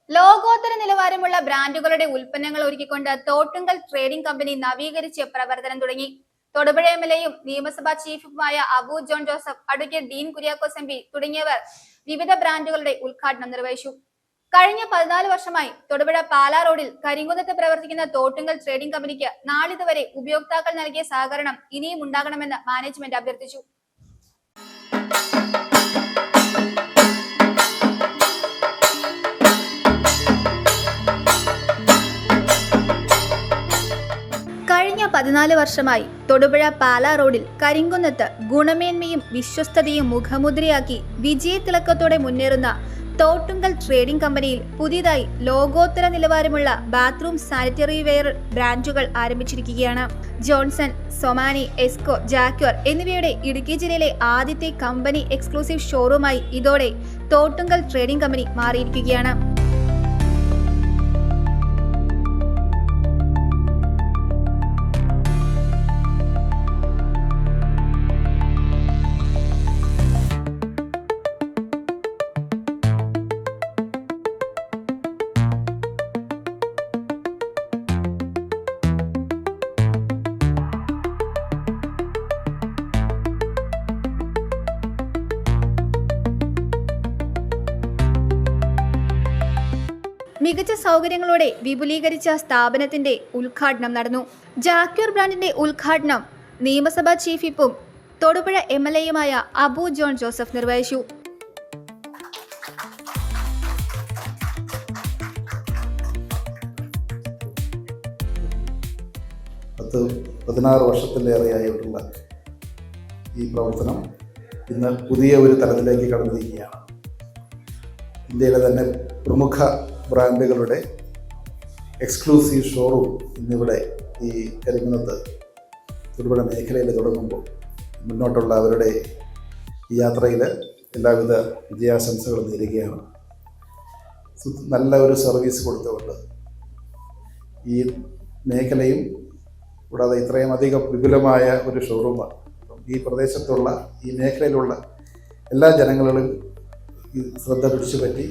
ലോകോത്തര നിലവാരമുള്ള ബ്രാൻഡുകളുടെ ഉൽപ്പന്നങ്ങൾ ഒരുക്കിക്കൊണ്ട് തോട്ടുങ്കൽ ട്രേഡിംഗ് കമ്പനി നവീകരിച്ച് പ്രവർത്തനം തുടങ്ങി. തൊടുപുഴ MLAയും നിയമസഭാ ചീഫുമായ അബു ജോൺ ജോസഫ്, അഡ്വക്കേറ്റ് ഡീൻ കുര്യാക്കോസ് MP തുടങ്ങിയവർ വിവിധ ബ്രാൻഡുകളുടെ ഉദ്ഘാടനം നിർവഹിച്ചു. കഴിഞ്ഞ 14 വർഷമായി തൊടുപുഴ പാലാ റോഡിൽ കരിങ്കുന്നത്ത് പ്രവർത്തിക്കുന്ന തോട്ടുങ്കൽ ട്രേഡിംഗ് കമ്പനിക്ക് നാളിതുവരെ ഉപയോക്താക്കൾ നൽകിയ സഹകരണം ഇനിയും ഉണ്ടാകണമെന്ന് മാനേജ്മെന്റ് അഭ്യർത്ഥിച്ചു. കഴിഞ്ഞ 14 വർഷമായി തൊടുപുഴ പാലാ റോഡിൽ കരിങ്കുന്നത്ത് ഗുണമേന്മയും വിശ്വസ്തതയും മുഖമുദ്രയാക്കി വിജയത്തിളക്കത്തോടെ മുന്നേറുന്ന തോട്ടുങ്കൽ ട്രേഡിംഗ് കമ്പനിയിൽ പുതിയതായി ലോകോത്തര നിലവാരമുള്ള ബാത്റൂം സാനിറ്ററി വെയർ ബ്രാൻഡുകൾ ആരംഭിച്ചിരിക്കുകയാണ്. ജോൺസൺ, സൊമാനി, എസ്കോ, ജാക്വർ എന്നിവയുടെ ഇടുക്കി ജില്ലയിലെ ആദ്യത്തെ കമ്പനി എക്സ്ക്ലൂസീവ് ഷോറൂമായി ഇതോടെ തോട്ടുങ്കൽ ട്രേഡിംഗ് കമ്പനി മാറിയിരിക്കുകയാണ്. മികച്ച സൗകര്യങ്ങളോടെ വിപുലീകരിച്ച സ്ഥാപനത്തിന്റെ ഉദ്ഘാടനം നടന്നു. ജാക്വർ ബ്രാൻഡിന്റെ ഉദ്ഘാടനം നിയമസഭാ ചീഫ് വിപ്പും തൊടുപുഴ MLAയുമായ അബു ജോൺ ജോസഫ് നിർവഹിച്ചു. പത്ത് 16 വർഷത്തിലേറെയായിട്ടുള്ള ഈ പ്രവർത്തനം ഇന്ന് പുതിയ ഒരു തലത്തിലേക്ക് കടന്നിരിക്കുകയാണ്. ഇന്ത്യയിലെ തന്നെ പ്രമുഖ ബ്രാൻഡുകളുടെ എക്സ്ക്ലൂസീവ് ഷോറൂം ഇന്നിവിടെ ഈ കരിമനത്ത് തൊടുപുഴ മേഖലയിൽ തുടങ്ങുമ്പോൾ മുന്നോട്ടുള്ള അവരുടെ ഈ യാത്രയിൽ എല്ലാവിധ വിജയാശംസകളും നേരുകയാണ്. നല്ല ഒരു സർവീസ് കൊടുത്തുകൊണ്ട് ഈ മേഖലയും കൂടാതെ ഇത്രയും അധികം വിപുലമായ ഒരു ഷോറൂമാണ് ഈ പ്രദേശത്തുള്ള ഈ മേഖലയിലുള്ള എല്ലാ ജനങ്ങളിലും ഈ ശ്രദ്ധ പിടിച്ചു പറ്റി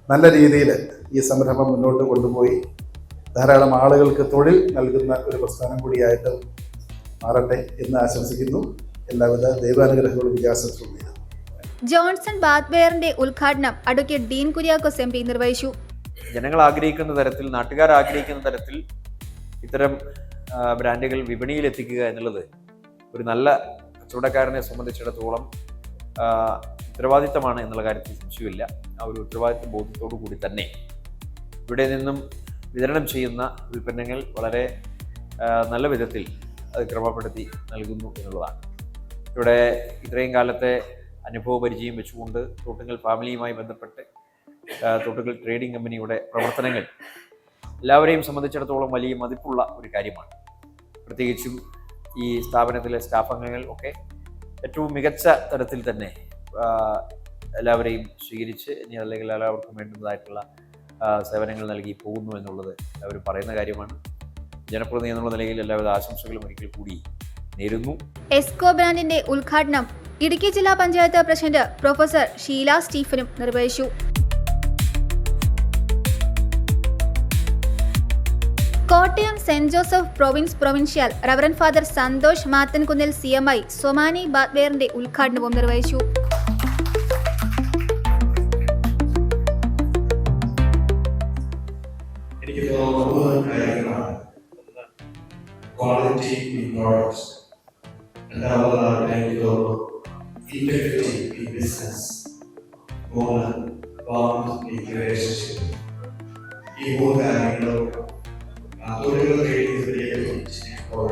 നല്ല രീതിയിൽ ഈ സംരംഭം മുന്നോട്ട് കൊണ്ടുപോയി ധാരാളം ആളുകൾക്ക് തൊഴിൽ നൽകുന്ന ഒരു പ്രസ്ഥാനം കൂടിയായിട്ട് മാറട്ടെ എന്ന് ആശംസിക്കുന്നു. എല്ലാവിധ ദൈവാനുഗ്രഹങ്ങളും വിജയാശംസകളും നേരുന്നു. ജോൺസൺ ബാത്ത്വെയറിന്റെ ഉദ്ഘാടനം അഡ്വക്കേറ്റ് ഡീൻ കുര്യാക്കോസ് MP നിർവഹിച്ചു. ജനങ്ങൾ ആഗ്രഹിക്കുന്ന തരത്തിൽ, നാട്ടുകാർ ആഗ്രഹിക്കുന്ന തരത്തിൽ ഇത്തരം ബ്രാൻഡുകൾ വിപണിയിൽ എത്തിക്കുക എന്നുള്ളത് ഒരു നല്ല കച്ചവടക്കാരനെ സംബന്ധിച്ചിടത്തോളം ഉത്തരവാദിത്തമാണ് എന്നുള്ള കാര്യത്തിൽ സംശയമില്ല. ആ ഒരു ഉത്തരവാദിത്ത ബോധത്തോടു കൂടി തന്നെ ഇവിടെ നിന്നും വിതരണം ചെയ്യുന്ന ഉൽപ്പന്നങ്ങൾ വളരെ നല്ല വിധത്തിൽ അത് ക്രമപ്പെടുത്തി നൽകുന്നു എന്നുള്ളതാണ്. ഇവിടെ ഇത്രയും കാലത്തെ അനുഭവ പരിചയം വെച്ചുകൊണ്ട് തോട്ടുങ്ങൽ ഫാമിലിയുമായി ബന്ധപ്പെട്ട് തോട്ടുങ്ങൽ ട്രേഡിംഗ് കമ്പനിയുടെ പ്രവർത്തനങ്ങൾ എല്ലാവരെയും സംബന്ധിച്ചിടത്തോളം വലിയ മതിപ്പുള്ള ഒരു കാര്യമാണ്. പ്രത്യേകിച്ചും ഈ സ്ഥാപനത്തിലെ സ്റ്റാഫ് അംഗങ്ങൾ ഒക്കെ ഏറ്റവും മികച്ച തരത്തിൽ തന്നെ എല്ലാവരെയും സ്വീകരിച്ച് ഇനി അല്ലെങ്കിൽ എല്ലാവർക്കും വേണ്ടുന്നതായിട്ടുള്ള സേവനങ്ങൾ നൽകി പോകുന്നു എന്നുള്ളത് അവർ പറയുന്ന കാര്യമാണ്. ജനപ്രതിനിധി എന്നുള്ള നിലയിൽ എല്ലാവിധ ആശംസകളും ഒരിക്കൽ കൂടി നേരുന്നു. എസ്കോ ബ്രാൻഡിന്റെ ഉദ്ഘാടനം ഇടുക്കി ജില്ലാ പഞ്ചായത്ത് പ്രസിഡന്റ് പ്രൊഫസർ ഷീല സ്റ്റീഫനും നിർവഹിച്ചു. കോട്ടയം സെന്റ് Joseph provincial reverend father Santhosh Mathankunnil CMI Somany ബാത്ത്വെയറിന്റെ ഉദ്ഘാടനവും നിർവഹിച്ചു. Quality in products, integrity in business, bond in relationship. ഈ മൂന്ന് കാര്യങ്ങളും തൊഴിലുകൾ തേടിയപ്പോൾ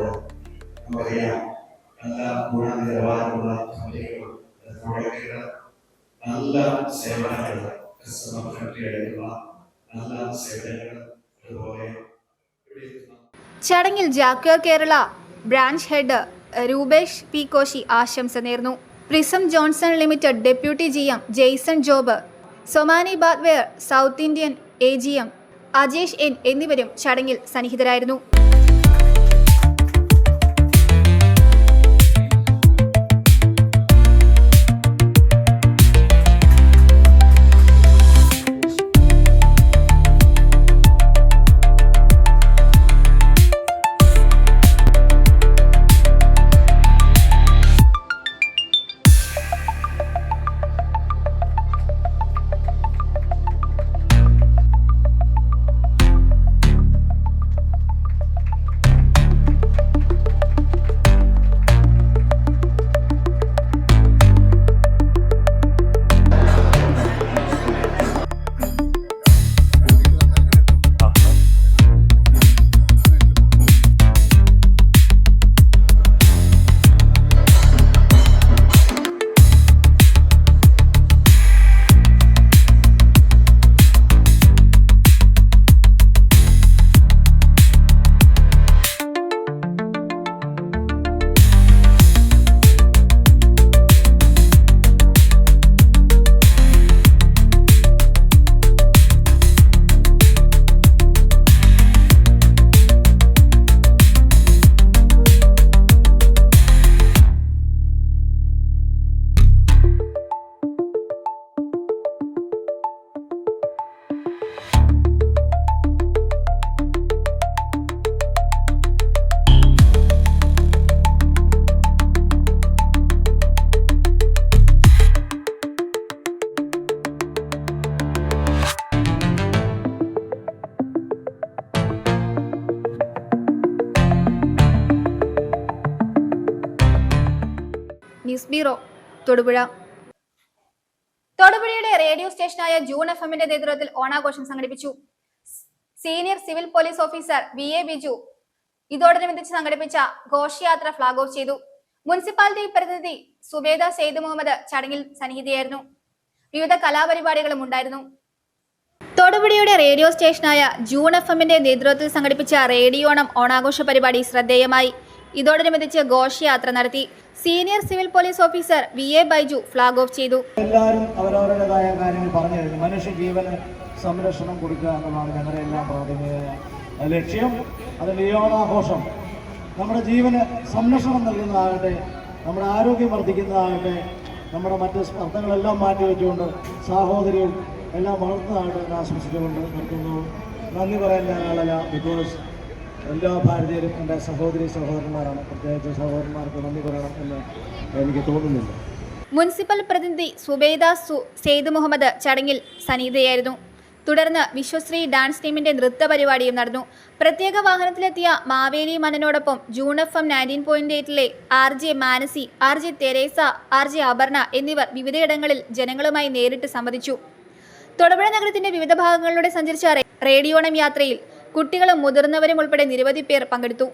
നമുക്കറിയാം നല്ല ഗുണനിലവാരമുള്ള കമ്പനികൾ, പ്രോഡക്റ്റുകൾ, നല്ല സേവനങ്ങൾ, കസ്റ്റമർ ഫ്രണ്ട്ലി ആയിട്ടുള്ള നല്ല സേവനങ്ങൾ, അതുപോലെ ചടങ്ങിൽ Jaquar Kerala branch head Rupesh P. Koshy ആശംസ നേർന്നു. Prism Johnson limited deputy GM Jaison Job, Somany bathware South Indian AGM Ajesh N എന്നിവരും ചടങ്ങിൽ സന്നിഹിതരായിരുന്നു. News bureau, Thodupuzha. തൊടുപുഴയുടെ റേഡിയോ സ്റ്റേഷനായ ജൂൺ FM-ന്റെ നേതൃത്വത്തിൽ ഓണാഘോഷം സംഘടിപ്പിച്ചു. Senior civil police officer VA Biju ഇതോടനുബന്ധിച്ച് സംഘടിപ്പിച്ച ഘോഷയാത്ര ഫ്ലാഗ് ഓഫ് ചെയ്തു. മുനിസിപ്പാലിറ്റി പ്രതിനിധി സുബേദ സെയ്ദ് മുഹമ്മദ് ചടങ്ങിൽ സന്നിഹിതയായിരുന്നു. വിവിധ കലാപരിപാടികളും ഉണ്ടായിരുന്നു. തൊടുപുഴയുടെ റേഡിയോ സ്റ്റേഷനായ ജൂൺ FM-ന്റെ നേതൃത്വത്തിൽ സംഘടിപ്പിച്ച റേഡിയോണം ഓണാഘോഷ പരിപാടി ശ്രദ്ധേയമായി. ഇതോടനുബന്ധിച്ച് ഘോഷയാത്ര നടത്തി. Senior civil police officer VA Baiju flag off ചെയ്തു. എല്ലാവരും അവരവരുടേതായ കാര്യങ്ങൾ പറഞ്ഞു കഴിഞ്ഞു. മനുഷ്യ ജീവന് സംരക്ഷണം കൊടുക്കുക എന്നുള്ളതാണ് ഞങ്ങളുടെ എല്ലാം പ്രാഥമിക ലക്ഷ്യം. അതിൽ ഈ ഓണാഘോഷം നമ്മുടെ ജീവന് സംരക്ഷണം നൽകുന്നതാകട്ടെ, നമ്മുടെ ആരോഗ്യം വർദ്ധിക്കുന്നതാകട്ടെ, നമ്മുടെ മറ്റ് സ്പർദ്ധകളെല്ലാം മാറ്റിവെച്ചുകൊണ്ട് സാഹോദര്യവും എല്ലാം വളർന്നതാകട്ടെ എന്ന് ആശംസിച്ചുകൊണ്ട് നിർത്തുന്നു. നന്ദി പറയാൻ ഞാനാളല്ല. ബിക്കോസ് എല്ലാ ഭാരതീയരും എൻ്റെ സഹോദരന്മാരാണ്. പ്രത്യേകിച്ച് സഹോദരന്മാർക്ക് നന്ദി പറയണം എന്ന് എനിക്ക് തോന്നുന്നില്ല. മുനിസിപ്പൽ പ്രതിനിധി സുബൈദ സെയ്ദ് മുഹമ്മദ് ചടങ്ങിൽ സന്നിഹിതയായിരുന്നു. തുടർന്ന് വിശ്വശ്രീ ഡാൻസ് ടീമിന്റെ നൃത്ത പരിപാടിയും നടന്നു. പ്രത്യേക വാഹനത്തിലെത്തിയ മാവേലി മന്നനോടൊപ്പം ജൂൺ FM 19.8-ലെ RJ Manasi, RJ Theresa, RJ Aparna എന്നിവർ വിവിധയിടങ്ങളിൽ ജനങ്ങളുമായി നേരിട്ട് സംവദിച്ചു. തൊടുപുഴ നഗരത്തിന്റെ വിവിധ ഭാഗങ്ങളിലൂടെ സഞ്ചരിച്ച റേഡിയോണം യാത്രയിൽ കുട്ടികളും മുതിർന്നവരും ഉൾപ്പെടെ നിരവധി പേർ പങ്കെടുത്തു.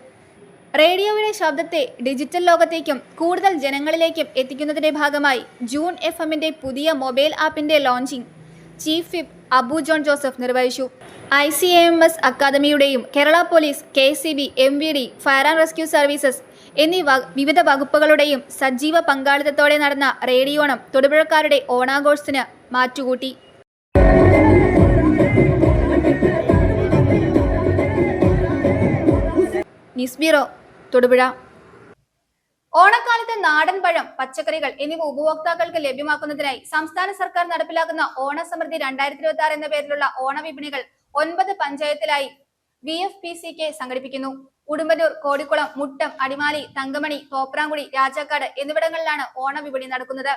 റേഡിയോയുടെ ശബ്ദത്തെ ഡിജിറ്റൽ ലോകത്തേക്കും കൂടുതൽ ജനങ്ങളിലേക്കും എത്തിക്കുന്നതിന്റെ ഭാഗമായി ജൂൺ FM-ന്റെ പുതിയ മൊബൈൽ ആപ്പിന്റെ launching chief whip Abu John Joseph നിർവഹിച്ചു. ICAMS അക്കാദമിയുടെയും Kerala police, KCB, MVD, fire and rescue services എന്നീ വിവിധ വകുപ്പുകളുടെയും സജീവ പങ്കാളിത്തത്തോടെ നടന്ന റേഡിയോണം തൊടുപുഴക്കാരുടെ ഓണാഘോഷത്തിന് മാറ്റുകൂട്ടി. News bureau, Thodupuzha. ഓണക്കാലത്ത് നാടൻ പഴം, പച്ചക്കറികൾ എന്നിവ ഉപഭോക്താക്കൾക്ക് ലഭ്യമാക്കുന്നതിനായി സംസ്ഥാന സർക്കാർ നടപ്പിലാക്കുന്ന ഓണസമൃദ്ധി 2026 എന്ന പേരിലുള്ള ഓണവിപണികൾ 9 പഞ്ചായത്തിലായി VFPCK സംഘടിപ്പിക്കുന്നു. ഉടുമ്പന്നൂർ, കോടിക്കുളം, മുട്ടം, അടിമാലി, തങ്കമണി, തോപ്രാംകുടി, രാജാക്കാട് എന്നിവിടങ്ങളിലാണ് ഓണവിപണി നടക്കുന്നത്.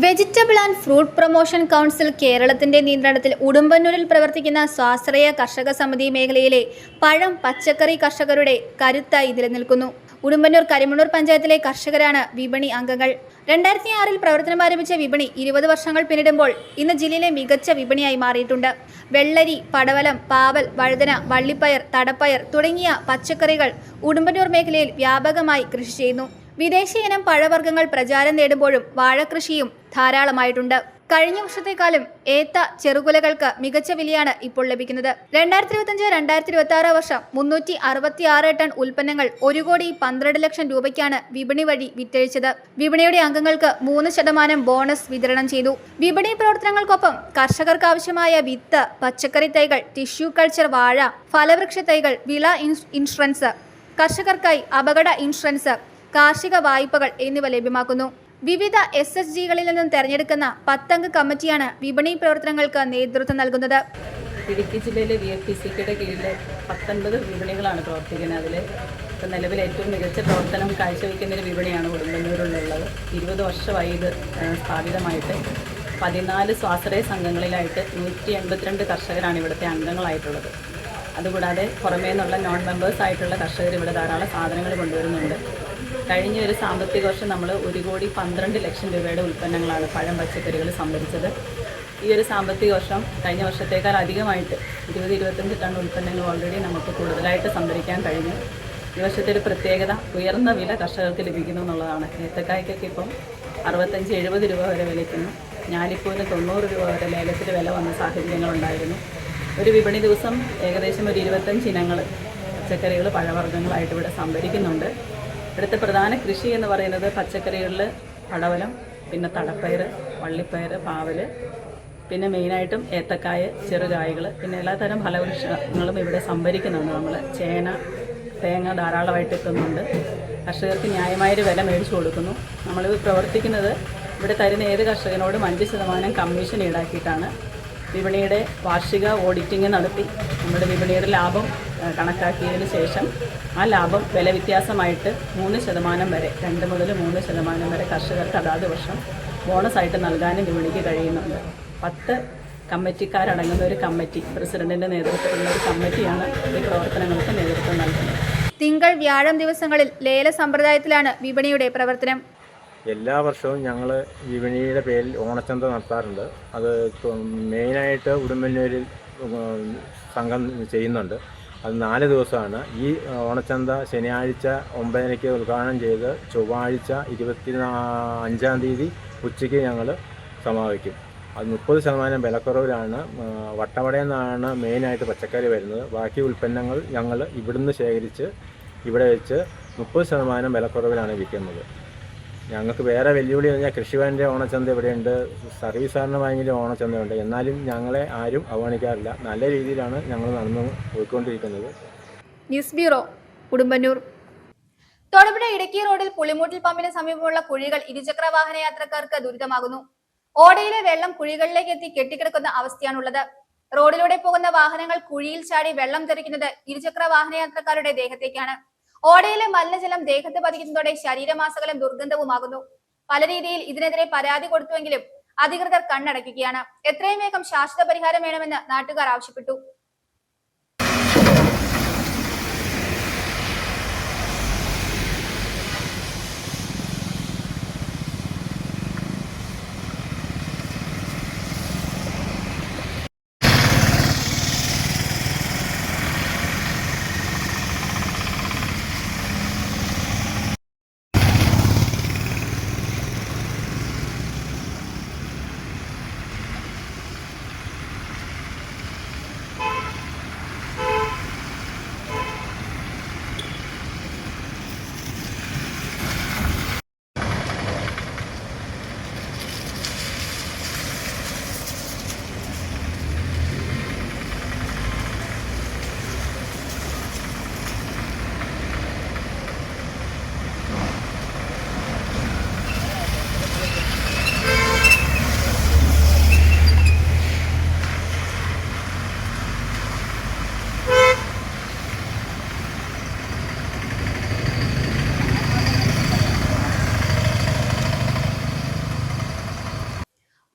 Vegetable and fruit promotion council കേരളത്തിന്റെ നിയന്ത്രണത്തിൽ ഉടുമ്പന്നൂരിൽ പ്രവർത്തിക്കുന്ന സ്വാശ്രയ കർഷക സമിതി മേഖലയിലെ പഴം, പച്ചക്കറി കർഷകരുടെ കരുത്തായി നിലനിൽക്കുന്നു. ഉടുമ്പന്നൂർ, കരിമണ്ണൂർ പഞ്ചായത്തിലെ കർഷകരാണ് വിപണി അംഗങ്ങൾ. 2006-ൽ പ്രവർത്തനം ആരംഭിച്ച വിപണി 20 വർഷങ്ങൾ പിന്നിടുമ്പോൾ ഇന്ന് ജില്ലയിലെ മികച്ച വിപണിയായി മാറിയിട്ടുണ്ട്. വെള്ളരി, പടവലം, പാവൽ, വഴുതന, വള്ളിപ്പയർ, തടപ്പയർ തുടങ്ങിയ പച്ചക്കറികൾ ഉടുമ്പന്നൂർ മേഖലയിൽ വ്യാപകമായി കൃഷി ചെയ്യുന്നു. വിദേശ ഇനം പഴവർഗ്ഗങ്ങൾ പ്രചാരം നേടുമ്പോഴും വാഴകൃഷിയും ധാരാളമായിട്ടുണ്ട്. കഴിഞ്ഞ വർഷത്തെക്കാളും ഏത്ത ചെറുകുലകൾക്ക് മികച്ച വിലയാണ് ഇപ്പോൾ ലഭിക്കുന്നത്. 2025-2026 വർഷം 366 ടൺ ഉൽപ്പന്നങ്ങൾ 1,12,00,000 രൂപയ്ക്കാണ് വിപണി വഴി വിറ്റഴിച്ചത്. വിപണിയുടെ അംഗങ്ങൾക്ക് 3% ബോണസ് വിതരണം ചെയ്തു. വിപണി പ്രവർത്തനങ്ങൾക്കൊപ്പം കർഷകർക്ക് ആവശ്യമായ വിത്ത്, പച്ചക്കറി തൈകൾ, ടിഷ്യൂ കൾച്ചർ, വാഴ, ഫലവൃക്ഷ തൈകൾ, വിള ഇൻഷുറൻസ്, കർഷകർക്കായി അപകട ഇൻഷുറൻസ്, കാർഷിക വായ്പകൾ എന്നിവ ലഭ്യമാക്കുന്നു. വിവിധ SHGകളിൽ നിന്നും തെരഞ്ഞെടുക്കുന്ന 10 അംഗ കമ്മിറ്റിയാണ് വിപണി പ്രവർത്തനങ്ങൾക്ക് നേതൃത്വം നൽകുന്നത്. ഇടുക്കി ജില്ലയിലെ VFPCKയുടെ കീഴിൽ 19 വിപണികളാണ് പ്രവർത്തിക്കുന്നത്. അതിൽ നിലവിൽ ഏറ്റവും മികച്ച പ്രവർത്തനം കാഴ്ചവെക്കുന്ന ഒരു വിപണിയാണ് ഉടുമ്പന്നൂരിലുള്ളത്. 20 വർഷമായി ഇത് സ്ഥാപിതമായിട്ട് 14 സ്വാശ്രയ സംഘങ്ങളിലായിട്ട് 182 കർഷകരാണ് ഇവിടുത്തെ അംഗങ്ങളായിട്ടുള്ളത്. അതുകൂടാതെ പുറമേ നിന്നുള്ള നോൺ മെമ്പേഴ്സ് ആയിട്ടുള്ള കർഷകർ ഇവിടെ ധാരാളം സാധനങ്ങൾ കൊണ്ടുവരുന്നുണ്ട്. കഴിഞ്ഞ ഒരു സാമ്പത്തിക വർഷം നമ്മൾ 1,12,00,000 രൂപയുടെ ഉൽപ്പന്നങ്ങളാണ് പഴം, പച്ചക്കറികൾ സംഭരിച്ചത്. ഈ ഒരു സാമ്പത്തിക വർഷം കഴിഞ്ഞ വർഷത്തേക്കാൾ അധികമായിട്ട് 20-25 ടൺ ഉൽപ്പന്നങ്ങൾ ഓൾറെഡി നമുക്ക് കൂടുതലായിട്ട് സംഭരിക്കാൻ കഴിഞ്ഞു. ഈ വർഷത്തെ ഒരു പ്രത്യേകത ഉയർന്ന വില കർഷകർക്ക് ലഭിക്കുന്നു എന്നുള്ളതാണ്. ഏത്തക്കായ്ക്കൊക്കെ ഇപ്പം 65-70 രൂപ വരെ വിലയ്ക്കുന്നു. ഞാലിപ്പൂവിന് 90 രൂപ വരെ ലേലത്തിൽ വില വന്ന സാഹചര്യങ്ങളുണ്ടായിരുന്നു. ഒരു വിപണി ദിവസം ഏകദേശം ഒരു 25 ഇനങ്ങൾ പച്ചക്കറികൾ, പഴവർഗ്ഗങ്ങളായിട്ട് ഇവിടെ സംഭരിക്കുന്നുണ്ട്. ഇവിടുത്തെ പ്രധാന കൃഷി എന്ന് പറയുന്നത് പച്ചക്കറികളിൽ പടവലം, പിന്നെ തടപ്പയർ, വള്ളിപ്പയർ, പാവൽ, പിന്നെ മെയിനായിട്ടും ഏത്തക്കായ, ചെറുകായകൾ, പിന്നെ എല്ലാത്തരം ഫലവൃക്ഷങ്ങളും ഇവിടെ സംഭരിക്കുന്നുണ്ട്. നമ്മൾ ചേന, തേങ്ങ ധാരാളമായിട്ട് എത്തുന്നുണ്ട്. കർഷകർക്ക് ന്യായമായൊരു വില മേടിച്ചു കൊടുക്കുന്നു. നമ്മൾ പ്രവർത്തിക്കുന്നത് ഇവിടെ തരുന്ന ഏത് കർഷകനോടും 5% കമ്മീഷൻ ഈടാക്കിയിട്ടാണ്. വിപണിയുടെ വാർഷിക ഓഡിറ്റിംഗ് നടത്തി നമ്മുടെ വിപണിയുടെ ലാഭം കണക്കാക്കിയതിന് ശേഷം ആ ലാഭം വില വ്യത്യാസമായിട്ട് 3% വരെ 2 മുതൽ 3% വരെ കർഷകർക്ക് അതാത് വർഷം ബോണസായിട്ട് നൽകാനും വിപണിക്ക് കഴിയുന്നുണ്ട്. 10 കമ്മിറ്റിക്കാരടങ്ങുന്ന ഒരു കമ്മിറ്റി, പ്രസിഡന്റിന്റെ നേതൃത്വത്തിലുള്ള ഒരു കമ്മിറ്റിയാണ് ഈ പ്രവർത്തനങ്ങൾക്ക് നേതൃത്വം നൽകുന്നത്. തിങ്കൾ, വ്യാഴം ദിവസങ്ങളിൽ ലേല സമ്പ്രദായത്തിലാണ് വിപണിയുടെ പ്രവർത്തനം. എല്ലാ വർഷവും ഞങ്ങൾ വിപണിയുടെ പേരിൽ ഓണച്ചന്ത നടത്താറുണ്ട്. അത് മെയിനായിട്ട് ഉടുമ്പന്നൂരിൽ സംഘം ചെയ്യുന്നുണ്ട്. അത് 4 ദിവസമാണ്. ഈ ഓണച്ചന്ത ശനിയാഴ്ച 9:30 ഉദ്ഘാടനം ചെയ്ത് ചൊവ്വാഴ്ച 25-ാം തീയതി ഉച്ചയ്ക്ക് ഞങ്ങൾ സമാപിക്കും. അത് 30% വിലക്കുറവിലാണ്. വട്ടവടയിൽ നിന്നാണ് മെയിനായിട്ട് പച്ചക്കറി വരുന്നത്. ബാക്കി ഉൽപ്പന്നങ്ങൾ ഞങ്ങൾ ഇവിടുന്ന് ശേഖരിച്ച് ഇവിടെ വെച്ച് 30% വിലക്കുറവിലാണ് വിൽക്കുന്നത്. ഞങ്ങൾക്ക് വേറെ വെല്ലുവിളി പറഞ്ഞാൽ കൃഷിഭവൻ്റെ ഓണച്ചന്ത ഇവിടെയുണ്ട്, സർവീസ് സഹകരണ ബാങ്കിൻ്റെ ഓണച്ചന്തയുണ്ട്. എന്നാലും ഞങ്ങളെ ആരും അവഗണിക്കാറില്ല. നല്ല രീതിയിലാണ് ഞങ്ങൾ നടന്നു പോയിക്കൊണ്ടിരിക്കുന്നത്. News bureau, Udumbannoor. തൊടുപുഴ ഇടുക്കി റോഡിൽ പുളിമൂട്ടിൽ പമ്പിന് സമീപമുള്ള കുഴികൾ ഇരുചക്ര വാഹന യാത്രക്കാർക്ക് ദുരിതമാകുന്നു. ഓടയിലെ വെള്ളം കുഴികളിലേക്ക് എത്തി കെട്ടിക്കിടക്കുന്ന അവസ്ഥയാണുള്ളത്. റോഡിലൂടെ പോകുന്ന വാഹനങ്ങൾ കുഴിയിൽ ചാടി വെള്ളം തെറിക്കുന്നത് ഇരുചക്ര വാഹന യാത്രക്കാരുടെ ദേഹത്തേക്കാണ്. ഓടയിലെ മലിനജലം ദേഹത്ത് പതിക്കുന്നതോടെ ശരീരമാസകലം ദുർഗന്ധവുമാകുന്നു. പല രീതിയിൽ ഇതിനെതിരെ പരാതി കൊടുത്തുവെങ്കിലും അധികൃതർ കണ്ണടയ്ക്കുകയാണ്. എത്രയും വേഗം ശാശ്വത പരിഹാരം വേണമെന്ന് നാട്ടുകാർ ആവശ്യപ്പെട്ടു.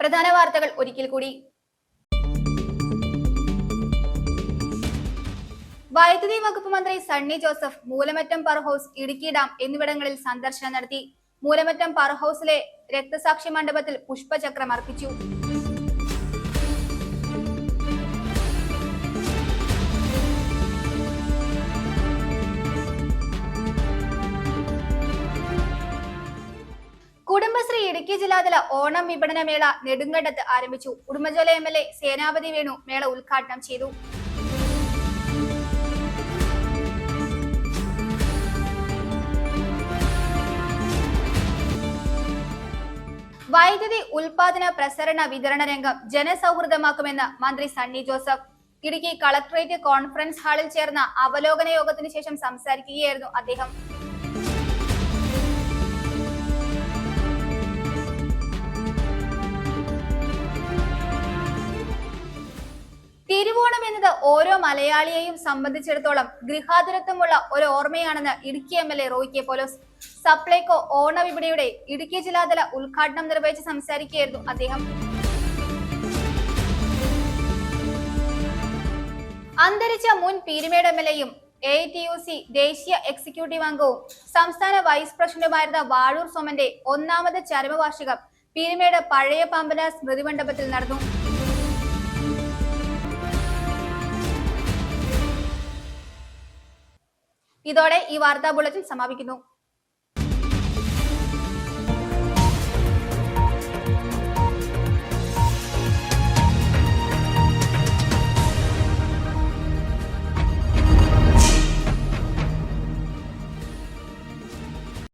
പ്രധാന വാർത്തകൾ ഒരിക്കൽ കൂടി. വൈദ്യുതി വകുപ്പ് മന്ത്രി Sunny Joseph Moolamattam power house, Idukki dam എന്നിവിടങ്ങളിൽ സന്ദർശനം നടത്തി. മൂലമറ്റം പവർ ഹൗസിലെ രക്തസാക്ഷി മണ്ഡപത്തിൽ പുഷ്പചക്രം അർപ്പിച്ചു. കുടുംബശ്രീ ഇടുക്കി ജില്ലാതല ഓണം വിപണന മേള നെടുങ്കണ്ടത്ത് ആരംഭിച്ചു. ഉടുമ്പൻചോല MLA സേനാപതി വേണു മേള ഉദ്ഘാടനം ചെയ്തു. വൈദ്യുതി ഉൽപാദന പ്രസരണ വിതരണ രംഗം ജനസൗഹൃദമാക്കുമെന്ന് മന്ത്രി Sunny Joseph. Idukki collectorate conference ഹാളിൽ ചേർന്ന അവലോകന യോഗത്തിന് ശേഷം സംസാരിക്കുകയായിരുന്നു അദ്ദേഹം. തിരുവോണം എന്നത് ഓരോ മലയാളിയെയും സംബന്ധിച്ചിടത്തോളം ഗൃഹാതുരത്വമുള്ള ഒരു ഓർമ്മയാണെന്ന് ഇടുക്കി MLA റോയ് കെ പോലോസ്. സപ്ലൈകോ ഓണവിപണിയുടെ ഇടുക്കി ജില്ലാതല ഉദ്ഘാടനം നിർവഹിച്ച് സംസാരിക്കുകയായിരുന്നു അദ്ദേഹം. അന്തരിച്ച മുൻ പീരുമേട് MLAയും AITUC ദേശീയ എക്സിക്യൂട്ടീവ് അംഗവും സംസ്ഥാന വൈസ് പ്രസിഡന്റുമായിരുന്ന വാഴൂർ സോമന്റെ 1ാമത് ചരമവാർഷികം പീരുമേട് പഴയ പാമ്പന സ്മൃതി മണ്ഡപത്തിൽ നടന്നു. ഇതോടെ ഈ വാർത്താ ബുള്ളറ്റിൻ സമാപിക്കുന്നു.